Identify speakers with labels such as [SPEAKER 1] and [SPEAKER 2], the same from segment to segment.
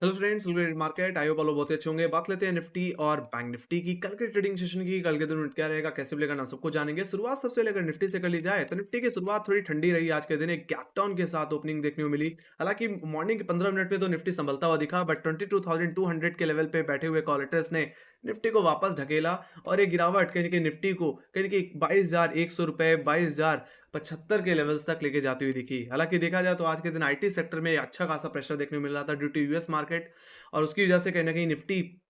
[SPEAKER 1] Hello friends, market I hope आप लोग बहुत अच्छे होंगे। बात लेते हैं निफ्टी और बैंक निफ्टी की। कल के ट्रेडिंग सेशन की, कल के दिन क्या रहेगा, कैसे मिलेगा ना, सबको जानेंगे। शुरुआत सबसे लेकर निफ्टी से कर ली जाए तो निफ्टी की शुरुआत थोड़ी ठंडी रही। आज के दिन एक गैप डाउन के साथ ओपनिंग देखने को मिली। हालांकि मॉर्निंग के 15 मिनट में तो निफ्टी संभलता हुआ दिखा, बट 22,200 के लेवल पे बैठे हुए कॉलेटर्स ने निफ्टी को वापस ढकेला। और एक गिरावट कहीं ना कहीं निफ्टी को कहीं ना कहीं 22,100 रुपए, 22,075 के लेवल्स तक लेके जाती हुई दिखी। हालांकि देखा जाए तो आज के दिन आईटी सेक्टर में अच्छा खासा प्रेशर देखने को मिल रहा था ड्यू टू यूएस मार्केट। और उसकी वजह से कहीं न कहीं निफ्टी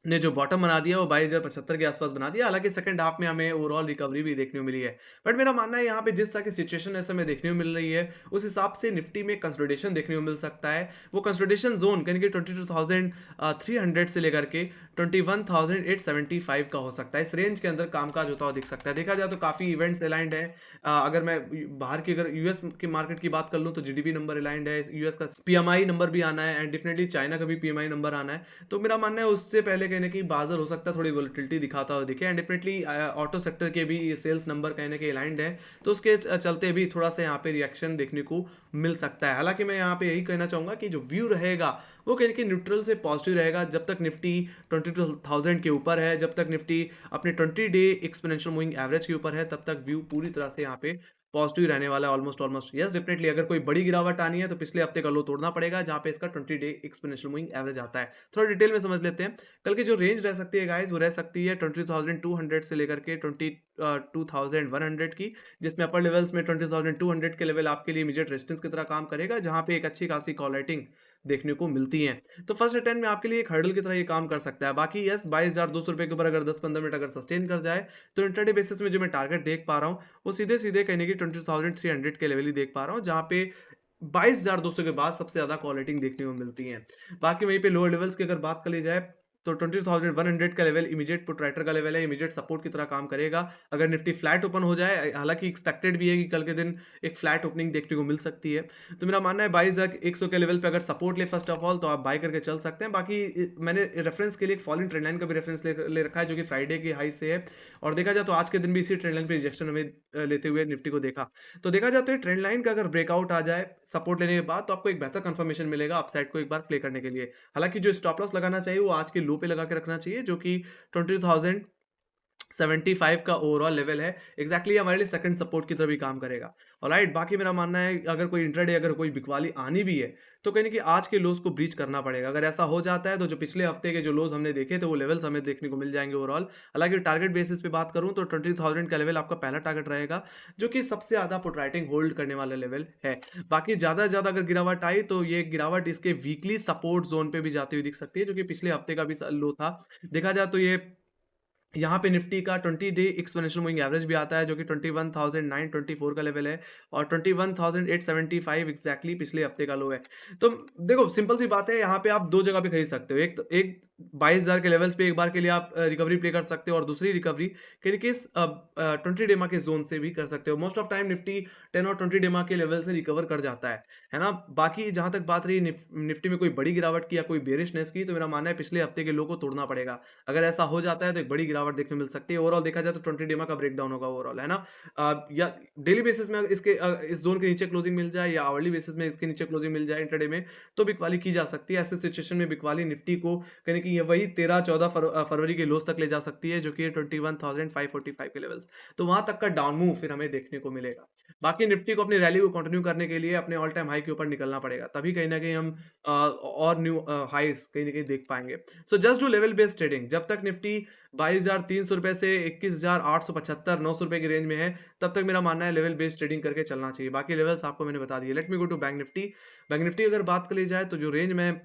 [SPEAKER 1] ने जो बॉटम बना दिया वो 22,075 के आसपास बना दिया। हालाँकि सेकंड हाफ में हमें ओवरऑल रिकवरी भी देखने को मिली है। बट मेरा मानना है यहाँ पे जिस तरह की सिचुएशन इस समय देखने को मिल रही है, उस हिसाब से निफ्टी में कंसोलिडेशन देखने को मिल सकता है। वो कंसोलिडेशन ज़ोन कहीं न कहीं 22,300 से लेकर के 21,875 का हो सकता है। इस रेंज के अंदर कामकाज होता हुआ दिख सकता है। देखा जाए तो काफ़ी इवेंट्स अलाइन्ड हैं। अगर मैं बाहर की, अगर यूएस की मार्केट की बात कर लूँ तो जीडीपी नंबर अलाइन्ड है। यूएस का पीएमआई नंबर भी आना है एंड डेफिनिटली चाइना का भी पीएमआई नंबर आना है। तो मेरा मानना है उससे पहले कहीं न कहीं बाज़ार हो सकता है थोड़ी वोलेटिलिटी दिखाता हुआ दिखे। एंड डेफिनिटली ऑटो सेक्टर के भी सेल्स नंबर कहीं न कहीं अलाइन्ड है। तो उसके चलते भी थोड़ा-सा यहाँ पे रिएक्शन देखने को मिल सकता है। हालाँकि मैं यहाँ पे यही कहना चाहूँगा कि जो व्यू रहेगा वो कहीं न कहीं न्यूट्रल से पॉजिटिव रहेगा। जब तक निफ्टी 22,000 के ऊपर है, जब तक निफ्टी अपने 20 डे एक्सपोनेंशियल मूविंग एवरेज के ऊपर है, तब तक व्यू पूरी तरह से यहाँ पे पॉजिटिव रहने वाला है। ऑलमोस्ट ऑलमोस्ट यस, डेफिनिटली अगर कोई बड़ी गिरावट आनी है तो पिछले हफ्ते का लो तोड़ना पड़ेगा, जहाँ पे इसका 20 डे एक्सपोनेंशियल मूविंग एवरेज आता है। थोड़ा डिटेल में समझ लेते हैं। कल की जो रेंज रह सकती है गाइस, वो रह सकती है 22,200 से लेकर के 22,100 की, जिसमें अपर लेवल्स में 20,200 के लेवल आपके लिए इमीडिएट रेजिस्टेंस की तरह काम करेगा, जहाँ पे एक अच्छी खासी कॉल राइटिंग देखने को मिलती है। तो फर्स्ट अटेम्प्ट में आपके लिए एक हर्डल की तरह ये काम कर सकता है। बाकी यस, 22,200 के ऊपर अगर 10-15 मिनट अगर सस्टेन कर जाए तो इंट्राडे बेसिस में जो मैं टारगेट देख पा रहा हूँ, वो सीधे-सीधे कहीं न कहीं 20,300 के लेवल ही देख पा रहा हूँ, जहाँ पे 22,200 के बाद सबसे ज़्यादा कॉल रेटिंग देखने को मिलती है। बाकी वहीं पे लोअर लेवल्स की अगर बात कर ली जाए तो 20,100 का लेवल इमीडिएट पुट राइटर का लेवल है, इमीडिएट सपोर्ट की तरह काम करेगा। अगर निफ्टी फ्लैट ओपन हो जाए, हालाँकि एक्सपेक्टेड भी है कि कल के दिन एक फ्लैट ओपनिंग देखने को मिल सकती है। तो मेरा मानना है 22,100 के लेवल पे अगर सपोर्ट ले फर्स्ट ऑफ ऑल, तो आप बाय करके चल सकते हैं। बाकी मैंने रेफरेंस के लिए एक फॉलिंग ट्रेंड लाइन का भी रेफरेंस ले रखा है, जो कि फ्राइडे की हाई से है। और देखा जाए तो आज के दिन भी इसी ट्रेंड लाइन पे रिजेक्शन हमें लेते हुए निफ्टी को देखा। तो देखा जाए तो ये ट्रेंड लाइन का अगर ब्रेकआउट आ जाए सपोर्ट लेने के बाद, तो आपको एक बेहतर कंफर्मेशन मिलेगा अपसाइड को एक बार प्ले करने के लिए। हालाँकि जो स्टॉप लॉस लगाना चाहिए वो आज के लो पे लगा के रखना चाहिए, जो कि 20,075 का ओवरऑल लेवल है। एग्ज़ैक्टली हमारे लिए सेकंड सपोर्ट की तरह भी काम करेगा। ऑलराइट, बाकी मेरा मानना है अगर कोई इंट्राडे, अगर कोई बिकवाली आनी भी है, तो कहीं न कहीं आज के लोज़ को ब्रीच करना पड़ेगा। अगर ऐसा हो जाता है तो जो पिछले हफ्ते के जो लोज़ हमने देखे थे वो लेवल्स हमें देखने को मिल जाएँगे ओवरऑल। हालाँकि टारगेट बेसिस पे बात करूँ तो 20,000 का लेवल आपका पहला टारगेट रहेगा, जो कि सबसे ज़्यादा पुट राइटिंग होल्ड करने वाला लेवल है। बाकी ज़्यादा से ज़्यादा अगर गिरावट आई तो ये गिरावट इसके वीकली सपोर्ट ज़ोन पे भी जाती हुई दिख सकती है, जो कि पिछले हफ्ते का भी लो था। देखा जाए तो ये यहाँ पे निफ्टी का 20 डे एक्सपोनेंशियल मूविंग एवरेज भी आता है, जो कि 21,924 का लेवल है। और 21,875 एग्जैक्टली पिछले हफ्ते का लो है। तो देखो, सिंपल सी बात है, यहाँ पे आप दो जगह पे खरीद सकते हो। एक तो एक 22,000 के लेवल्स पे एक बार के लिए आप रिकवरी प्ले कर सकते हो, और दूसरी रिकवरी कहीं किस 20 डेमा के जोन से भी कर सकते हो। मोस्ट ऑफ टाइम निफ्टी 10 और 20 डेमा के लेवल से रिकवर कर जाता है ना। बाकी जहां तक बात रही निफ्टी में कोई बड़ी गिरावट की या कोई बेरिशनेस की, तो मेरा मानना है पिछले हफ्ते के लो को तोड़ना पड़ेगा। अगर ऐसा हो जाता है तो एक बड़ी गिरावट देखने को मिल सकती है। ओवरऑल देखा जाए तो 20 डेमा का ब्रेकडाउन होगा ओवरऑल, है ना। या डेली बेसिस में अगर इसके इस जोन के नीचे क्लोजिंग मिल जाए, या आवरली बेसिस में इसके नीचे क्लोजिंग मिल जाए इंट्राडे में, तो बिकवाली की जा सकती है। ऐसे सिचुएशन में बिकवाली निफ्टी को कहीं न कहीं ये वही 13-14 फरवरी के लोज तक ले जा सकती है, जो कि 21,545 के लेवल्स। तो वहां तक का डाउन मूव फिर हमें देखने को मिलेगा। बाकी निफ्टी को अपनी रैली को कंटिन्यू करने के लिए अपने ऑल टाइम हाई के ऊपर निकलना पड़ेगा, तभी कहीं ना कहीं हम और न्यू हाईज कहीं ना कहीं देख पाएंगे। So just do level based trading. जब तक निफ्टी 22,300 से 21,875 900 की रेंज में है, तब तक मेरा मानना है लेवल बेस्ड ट्रेडिंग करके चलना चाहिए। बाकी लेवल्स आपको मैंने बता दिए। Let me go to Bank Nifty. Bank Nifty अगर बात कर ली जाए तो जो रेंज में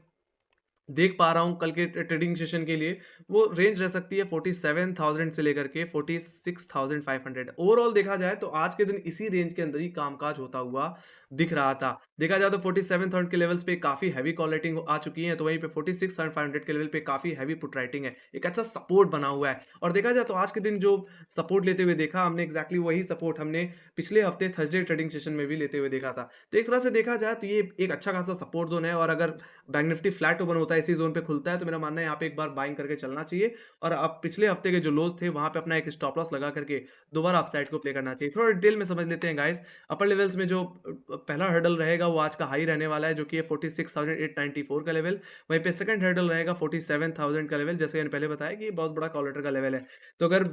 [SPEAKER 1] देख पा रहा हूँ कल के ट्रेडिंग सेशन के लिए, वो रेंज रह सकती है 47,000 से लेकर के 46,500। ओवरऑल देखा जाए तो आज के दिन इसी रेंज के अंदर ही कामकाज होता हुआ दिख रहा था। देखा जाए तो 47,000 के लेवल्स पे काफी हैवी कॉल राइटिंग आ चुकी है, तो वहीं पे 46,500 के लेवल पे काफी हैवी पुट राइटिंग है। एक अच्छा सपोर्ट बना हुआ है। और देखा जाए तो आज के दिन जो सपोर्ट लेते हुए देखा हमने, एग्जैक्टली वही सपोर्ट हमने पिछले हफ्ते थर्सडे ट्रेडिंग सेशन में भी लेते हुए देखा था। तो एक तरह से देखा जाए तो ये एक अच्छा खासा सपोर्ट जोन है। और अगर बैंक निफ्टी फ्लैट ओपन होता होता है इसी जोन पे खुलता है, तो मेरा मानना है यहाँ पे एक बार बाइंग करके चलना चाहिए और अब पिछले हफ्ते के जो लोज थे वहाँ पे अपना एक स्टॉप लॉस लगा करके दोबारा अपसाइड को प्ले करना चाहिए। थोड़ा डिटेल में समझ लेते हैं गाइस। अपर लेवल्स में जो पहला हर्डल रहेगा वो आज का हाई रहने वाला है, जो कि है 46,894 का लेवल। वहीं पे सेकंड हर्डल रहेगा 47,000 का लेवल। जैसे मैंने पहले बताया कि ये बहुत बड़ा कॉल लेटर का लेवल है। तो अगर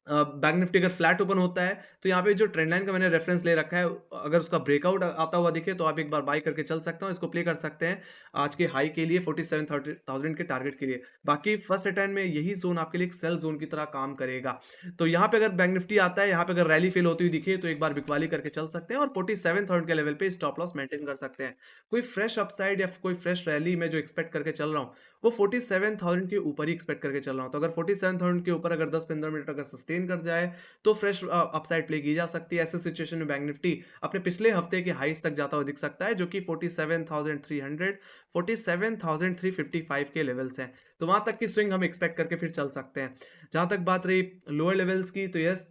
[SPEAKER 1] बैंक निफ्टी अगर फ्लैट ओपन होता है तो यहाँ पे जो ट्रेंड लाइन का मैंने रेफरेंस ले रखा है, अगर उसका ब्रेकआउट आता हुआ दिखे तो आप एक बार बाई करके चल सकते हो, इसको प्ले कर सकते हैं आज के हाई के लिए 47,000 के टारगेट के लिए। बाकी फर्स्ट अटेम्प्ट में यही जोन आपके लिए एक सेल जोन की तरह काम करेगा। तो यहाँ पे अगर बैंक निफ्टी आता है, यहाँ पे अगर रैली फेल होती हुई दिखे तो एक बार बिकवाली करके चल सकते हैं और 47,000 के लेवल पे स्टॉप लॉस मेंटेन कर सकते हैं। कोई फ्रेश अपसाइड या कोई फ्रेश रैली में जो एक्सपेक्ट करके चल रहा हूँ वो 47,000 के ऊपर ही एक्सपेक्ट करके चल रहा हूँ। तो अगर 47,000 के ऊपर अगर 10-15 मिनट अगर सस्टेन कर जाए तो फ्रेश अपसाइड प्ले की जा सकती है। ऐसे सिचुएशन में बैंक निफ्टी अपने पिछले हफ्ते के हाईज तक जाता हुआ दिख सकता है, जो कि 47,300 47,355 के लेवल्स हैं। तो वहां तक की स्विंग हम एक्सपेक्ट करके फिर चल सकते हैं। जहां तक बात रही लोअर लेवल्स की, तो यस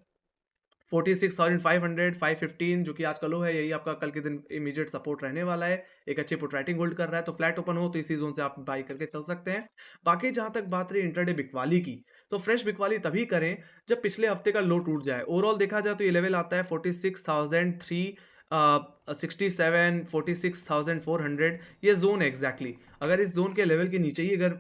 [SPEAKER 1] 46,500 515 जो कि आज का लो है, यही आपका कल के दिन इमीडिएट सपोर्ट रहने वाला है। एक अच्छी पुट राइटिंग होल्ड कर रहा है, तो फ्लैट ओपन हो तो इसी जोन से आप बाई करके चल सकते हैं। बाकी जहां तक बात रही इंटरडे बिकवाली की, तो फ्रेश बिकवाली तभी करें जब पिछले हफ्ते का लो टूट जाए। ओवरऑल देखा जाए तो ये लेवल आता है 46,003 67 46,400, ये जोन है एग्जैक्टली। अगर इस जोन के लेवल के नीचे ही अगर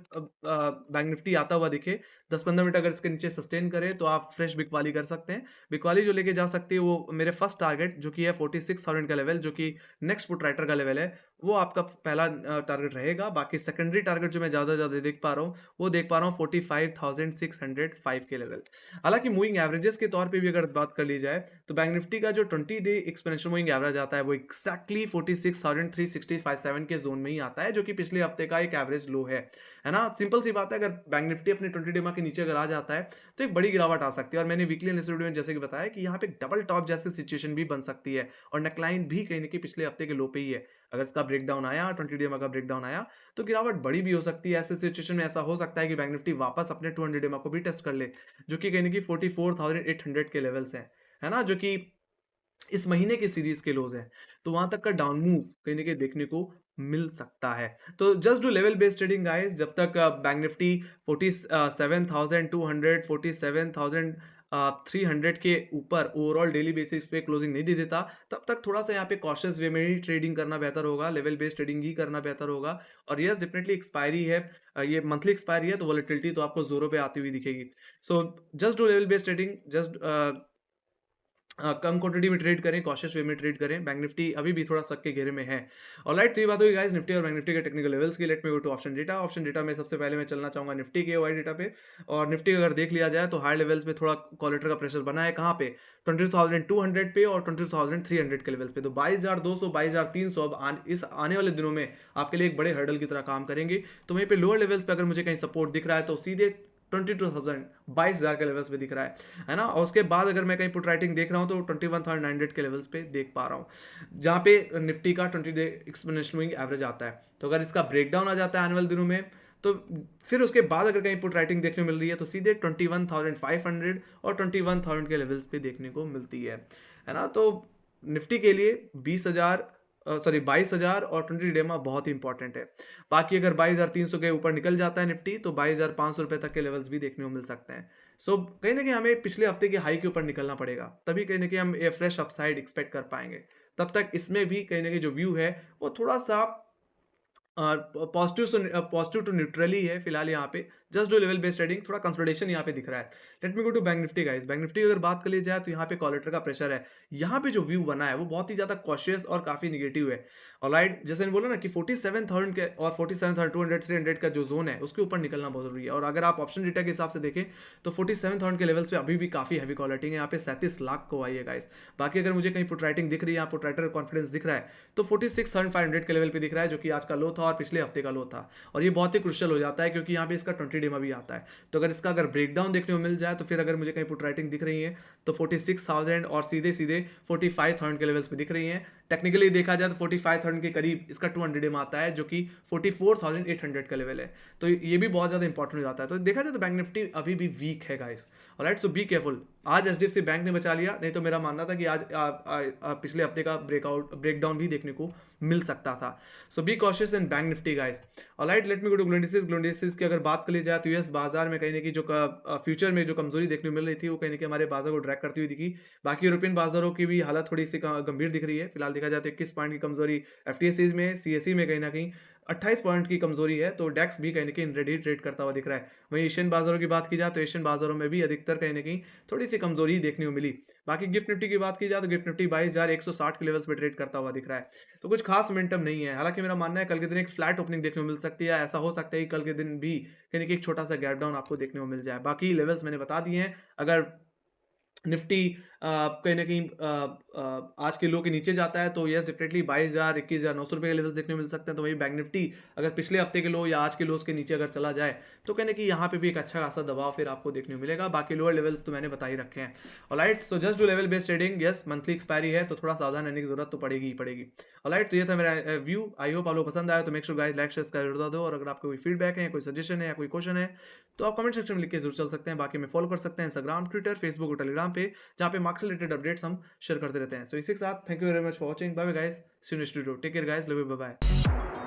[SPEAKER 1] बैंक निफ्टी आता हुआ दिखे, 10-15 मिनट अगर इसके नीचे सस्टेन करे तो आप फ्रेश बिकवाली कर सकते हैं। बिकवाली जो लेके जा सकती है वो मेरे फर्स्ट टारगेट जो कि है 46,000 का लेवल, जो कि नेक्स्ट पुट राइटर का लेवल है, वो आपका पहला टारगेट रहेगा। बाकी सेकेंडरी टारगेट जो मैं ज़्यादा देख पा रहा हूँ वो देख पा रहा हूँ 45,605 के लेवल। हालांकि मूविंग एवरेजेस के तौर पे भी अगर बात कर ली जाए तो बैंक निफ्टी का जो 20 डे एक्सपोनेंशियल मूविंग एवरेज आता है वो एक्जैक्टली 46,367 के जोन में ही आता है, जो कि पिछले हफ्ते का एक एवरेज लो है ना। सिंपल सी बात है, अगर बैंक निफ्टी अपने 20 डे के नीचे अगर आ जाता है तो एक बड़ी गिरावट आ सकती है। और मैंने वीकली एनालिसिस वीडियो में जैसे कि बताया कि यहाँ पे डबल टॉप जैसी सिचुएशन भी बन सकती है और नेकलाइन भी कहीं ना कहीं पिछले हफ्ते के लो पे ही है। अगर इसका ब्रेकडाउन आया, 20 डे का ब्रेकडाउन आया, तो गिरावट बड़ी भी हो सकती है। ऐसे सिचुएशन में ऐसा हो सकता है कि बैंक निफ्टी वापस अपने 200 डे को भी टेस्ट कर ले, जो कि कहीं ना कहीं 44,800 के लेवल्स हैं, है ना, जो कि इस महीने की सीरीज के लोज हैं। तो वहां तक का डाउन मूव कहीं ना कहीं देखने को मिल सकता है। तो just do level based trading guys. जब तक बैंक निफ्टी 47,200 47,300 के ऊपर ओवरऑल डेली बेसिस पे क्लोजिंग नहीं दे देता, तब तक थोड़ा सा यहाँ पे कॉशियस वे में ही ट्रेडिंग करना बेहतर होगा, लेवल बेस्ड ट्रेडिंग ही करना बेहतर होगा। और यस डेफिनेटली एक्सपायरी है, ये मंथली एक्सपायरी है, तो वॉलेटिलिटी तो आपको जोरों पे आती हुई दिखेगी। So just do level based trading, just come quantity में ट्रेड करें, कॉशियस वे में ट्रेड करें। बैंक निफ्टी अभी भी थोड़ा शक के घेरे में है। ऑलराइट, तो ये बात होगी गाइस निफ्टी और बैंक निफ्टी के टेक्निकल लेवल्स की। Let me go to option data. Option data में सबसे पहले मैं चलना चाहूंगा निफ्टी के वाई डेटा पे। और निफ्टी अगर देख लिया जाए तो हाई लेवल्स पे थोड़ा कॉलेटर का प्रेशर बना है। कहाँ पे? 22,200 पे और 22,300 के लेवल्स पे। तो 22,200 22,300 अब इस आने वाले दिनों में आपके लिए एक बड़े हर्डल की तरह काम करेंगे। तो वहीं पे लोअर लेवल्स पे अगर मुझे कहीं सपोर्ट दिख रहा है तो सीधे 22,000 22,000 के लेवल्स पे दिख रहा है ना। और उसके बाद अगर मैं कहीं पुट राइटिंग देख रहा हूँ तो 21,900 के लेवल्स पे देख पा रहा हूँ, जहाँ पे निफ्टी का 20 डे एक्सपोनेंशियल मूविंग एवरेज आता है। तो अगर इसका ब्रेकडाउन आ जाता है आने वाले दिनों में, तो फिर उसके बाद अगर कहीं पुट राइटिंग देखने को मिल रही है तो सीधे 21,500 और 21,000 के लेवल्स पे देखने को मिलती है ना। तो निफ्टी के लिए 22,000 और 20 डे में बहुत ही इंपॉर्टेंट है। बाकी अगर 22,300 के ऊपर निकल जाता है निफ्टी तो 22,500 रुपए तक के लेवल्स भी देखने को मिल सकते हैं। सो कहीं ना कहीं हमें पिछले हफ्ते के हाई के ऊपर निकलना पड़ेगा, तभी कहीं ना कहीं हम फ्रेश अपसाइड एक्सपेक्ट कर पाएंगे। तब तक इसमें भी कहीं ना कहीं जो व्यू है वो थोड़ा सा पॉजिटिव टू न्यूट्रली है फिलहाल यहाँ पे। Just do level based trading, थोड़ा कंसोलिडेशन यहाँ पे दिख रहा है। Let me go to Bank Nifty guys. Bank Nifty अगर बात कर ली जाए तो यहाँ पे कॉलेटर का प्रेशर है। यहाँ पे जो व्यू बना है वो बहुत ही ज्यादा कॉशियस और काफी निगेटिव है। ऑलराइट, जैसे मैंने बोला ना कि 47,000 के और 47,200 300 का जो जोन है उसके ऊपर निकलना बहुत जरूरी है। और अगर आप ऑप्शन डेटा के हिसाब से देखें तो 47,000 के लेवल्स पे अभी भी काफी हैवी कॉलेटिंग है। यहाँ पे 37 लाख को आई है गाइस। बाकी अगर मुझे कहीं पुट राइटिंग दिख रही है, यहाँ पुट राइटर कॉन्फिडेंस दिख रहा है तो 46,500 के लेवल पे दिख रहा है, जो कि आज का लो था और पिछले हफ्ते का लो था। और ये बहुत ही क्रुशियल हो जाता है क्योंकि यहाँ पे इसका 20 डे में भी आता है। तो अगर इसका ब्रेकडाउन देखने को मिल जाए तो फिर अगर मुझे कहीं पुट राइटिंग दिख रही है तो 46,000 और सीधे सीधे 45,000 के लेवल्स पे दिख रही है। टेक्निकली देखा जाए तो 45,000 के करीब इसका 200 डे में आता है, जो कि 44,800 का लेवल है। तो ये भी बहुत ज्यादा इंपॉर्टेंट हो जाता है। तो देखा जाए तो बैंक निफ्टी अभी भी वीक है guys. Alright, so be careful. आज एचडीएफसी बैंक ने बचा लिया, नहीं तो मेरा मानना था कि आज पिछले हफ्ते का ब्रेकडाउन भी देखने को मिल सकता था। So be cautious in bank Nifty guys. Alright, let me go to ग्लोंडिसेस की अगर बात कर ली जाए तो यूएस बाजार में कहीं ना कहीं जो फ्यूचर में जो कमजोरी देखने को मिल रही थी वो कहीं ना कहीं हमारे बाजार को ड्रैग करती हुई दिखी। बाकी यूरोपियन बाजारों की भी हालत थोड़ी सी गंभीर दिख रही है। फिलहाल देखा जाए तो 21 पॉइंट की कमजोरी एफटीएसईज में, सीएसई में कहीं ना कहीं 28 पॉइंट की कमजोरी है, तो डेक्स भी कहीं ना कहीं रेडी ट्रेड करता हुआ दिख रहा है। वहीं एशियन बाजारों की बात की जाए तो एशियन बाजारों में भी अधिकतर कहीं ना कहीं थोड़ी सी कमजोरी देखने को मिली। बाकी गिफ्ट निफ्टी की बात की जाए तो गिफ्ट निफ्टी 22,160 के लेवल्स पे ट्रेड करता हुआ दिख रहा है, तो कुछ खास मोमेंटम नहीं है। हालांकि मेरा मानना है कल के दिन एक फ्लैट ओपनिंग देखने को मिल सकती है, ऐसा हो सकता है कि कल के दिन भी कहीं ना कहीं एक छोटा सा गैप डाउन आपको देखने को मिल जाए। बाकी लेवल्स मैंने बता दिए हैं। अगर निफ्टी कहीं न कहीं आज के लो के नीचे जाता है तो येस डेफिनिटली 22,000 21,900 के लेवल्स देखने को मिल सकते हैं। तो वहीं बैंक निफ्टी अगर पिछले हफ्ते के लो या आज के लोस के नीचे अगर चला जाए तो कहीं न कहीं यहाँ पे भी एक अच्छा खासा दबाव फिर आपको देखने को मिलेगा। बाकी लोअर लेवल्स तो मैंने बता ही रखे हैं। Alright, so just do level based trading. Yes, monthly expiry है तो थोड़ा सावधान रहने की जरूरत तो पड़ेगी ही पड़ेगी। ऑलराइट, तो ये था मेरा व्यू। आई होप आप लोग पसंद आया, तो make sure guys like share कर दो। और अगर आपको कोई फीडबैक है, कोई सजेशन है या कोई क्वेश्चन है तो आप कमेंट सेक्शन में लिख के जरूर चल सकते हैं। बाकी में फॉलो कर सकते हैं इंस्टाग्राम, ट्विटर, फेसबुक और टेलीग्राम पे, जहाँ पे मार्क्स रिलेटेड अपडेट्स हम शेयर करते रहते हैं। सो इसी के साथ thank you very much for watching. Bye bye guys, see you next video. Take care guys, love you, bye bye.